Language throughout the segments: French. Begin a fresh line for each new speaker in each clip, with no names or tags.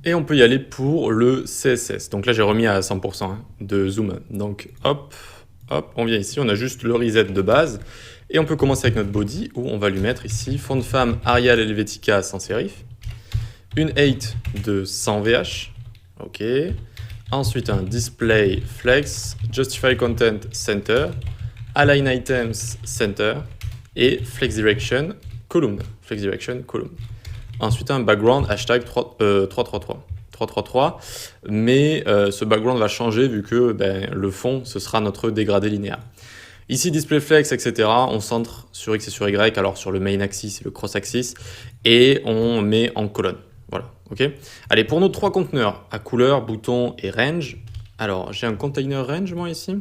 Et on peut y aller pour le CSS. Donc là, j'ai remis à 100% de zoom. Donc hop, hop, on vient ici, on a juste le reset de base. Et on peut commencer avec notre body où on va lui mettre ici fond de femme Arial Helvetica sans serif. Une height de 100 VH. OK. Ensuite, un display flex, justify content center, align items center et flex direction column. Flex direction column. Ensuite, un background hashtag 333. Mais ce background va changer vu que le fond, ce sera notre dégradé linéaire. Ici, display flex, etc. On centre sur X et sur Y, alors sur le main axis et le cross axis, et on met en colonne. Voilà, ok. Allez, pour nos trois conteneurs, à couleur, bouton et range. Alors, j'ai un container range, moi, ici.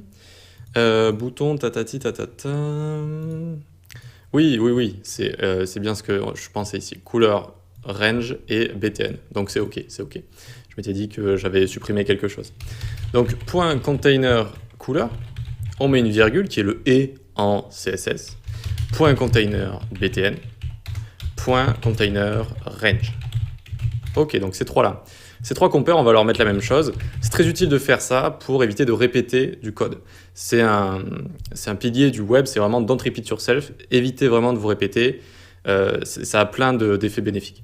Bouton, tatati, tatata. Oui, c'est bien ce que je pensais ici. Couleur, range et btn. Donc c'est ok, c'est ok. Je m'étais dit que j'avais supprimé quelque chose. Donc point container couleur, on met une virgule qui est le et en CSS. Point container btn. Point container range. Ok, donc ces trois là. Ces trois compères, on va leur mettre la même chose. C'est très utile de faire ça pour éviter de répéter du code. C'est un pilier du web, c'est vraiment don't repeat yourself. Évitez vraiment de vous répéter. Ça a plein d'effets bénéfiques.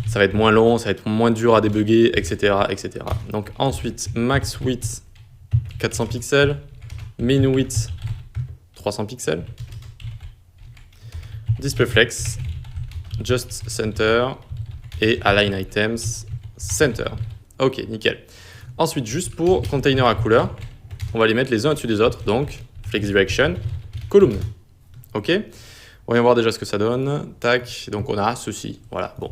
Ça va être moins long, ça va être moins dur à débugger, etc., etc. Donc ensuite, max width 400 pixels, min width 300 pixels, display flex, just center et align items center. Ok, nickel. Ensuite, juste pour container à couleur, on va les mettre les uns au-dessus des autres, donc flex direction, column. Ok. On va voir déjà ce que ça donne. Tac, donc on a ceci. Voilà, bon.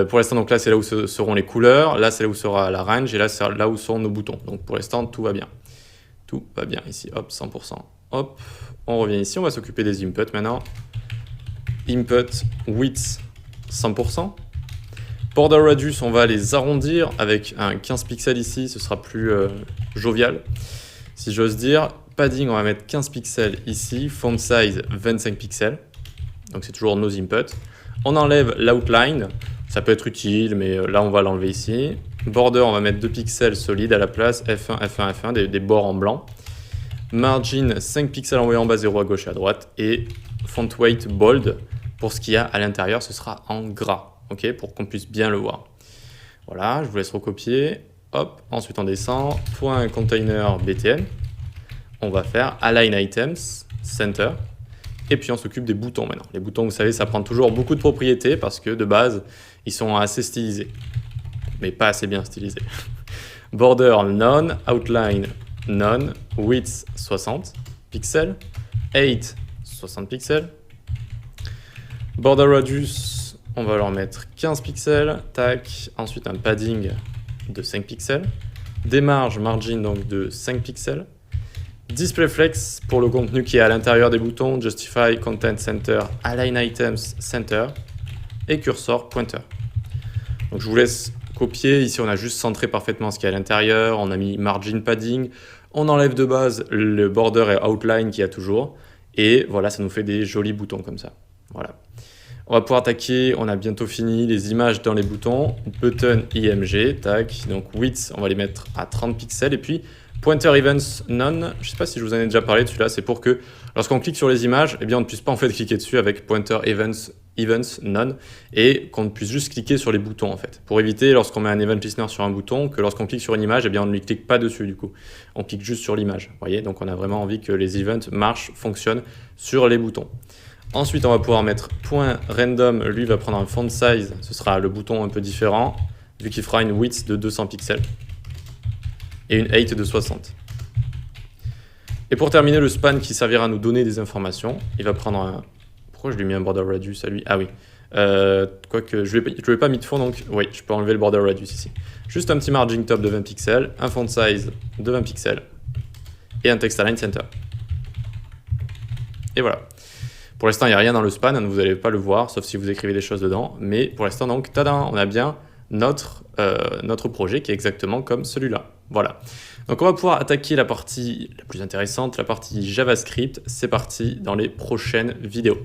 Pour l'instant, donc là, c'est là où seront les couleurs. Là, c'est là où sera la range. Et là, c'est là où seront nos boutons. Donc pour l'instant, tout va bien. Tout va bien ici. Hop, 100%. Hop, on revient ici. On va s'occuper des inputs maintenant. Input width 100%. Border radius, on va les arrondir avec un 15 pixels ici. Ce sera plus jovial, si j'ose dire. Padding, on va mettre 15 pixels ici. Font size, 25 pixels. Donc c'est toujours nos inputs. On enlève l'outline. Ça peut être utile, mais là, on va l'enlever ici. Border, on va mettre 2 pixels solides à la place. F1, F1, F1, des bords en blanc. Margin, 5 pixels envoyés en bas, 0 à gauche et à droite. Et font weight bold. Pour ce qu'il y a à l'intérieur, ce sera en gras. Ok, pour qu'on puisse bien le voir. Voilà, je vous laisse recopier. Hop, ensuite on descend. Point container btn. On va faire align items, center, et puis on s'occupe des boutons maintenant. Les boutons, vous savez, ça prend toujours beaucoup de propriétés parce que de base, ils sont assez stylisés, mais pas assez bien stylisés. Border none, outline none, width 60 pixels, height 60 pixels. Border radius, on va leur mettre 15 pixels, tac, ensuite un padding de 5 pixels, des marges, margin donc de 5 pixels. Display flex pour le contenu qui est à l'intérieur des boutons, justify, content center, align items center et cursor pointer. Donc je vous laisse copier. Ici, on a juste centré parfaitement ce qui est à l'intérieur. On a mis margin padding. On enlève de base le border et outline qu'il y a toujours. Et voilà, ça nous fait des jolis boutons comme ça. Voilà. On va pouvoir attaquer. On a bientôt fini les images dans les boutons. Button IMG, tac. Donc width, on va les mettre à 30 pixels. Et puis pointer events none, je ne sais pas si je vous en ai déjà parlé de celui-là, c'est pour que lorsqu'on clique sur les images, eh bien on ne puisse pas en fait cliquer dessus avec pointer events none et qu'on ne puisse juste cliquer sur les boutons en fait. Pour éviter lorsqu'on met un event listener sur un bouton que lorsqu'on clique sur une image, eh bien on ne lui clique pas dessus du coup. On clique juste sur l'image, vous voyez, donc on a vraiment envie que les events marchent, fonctionnent sur les boutons. Ensuite, on va pouvoir mettre point random, lui va prendre un font size, ce sera le bouton un peu différent, vu qu'il fera une width de 200 pixels. Et une height de 60. Et pour terminer, le span qui servira à nous donner des informations, il va prendre un... Pourquoi je lui ai mis un border radius à lui? Ah oui. Quoique, je ne lui ai pas mis de fond, donc oui, je peux enlever le border radius ici. Juste un petit margin top de 20 pixels, un font size de 20 pixels, et un text align center. Et voilà. Pour l'instant, il n'y a rien dans le span, vous n'allez pas le voir, sauf si vous écrivez des choses dedans. Mais pour l'instant, donc, tadam, on a bien notre projet qui est exactement comme celui-là. Voilà. Donc on va pouvoir attaquer la partie la plus intéressante, la partie JavaScript. C'est parti dans les prochaines vidéos.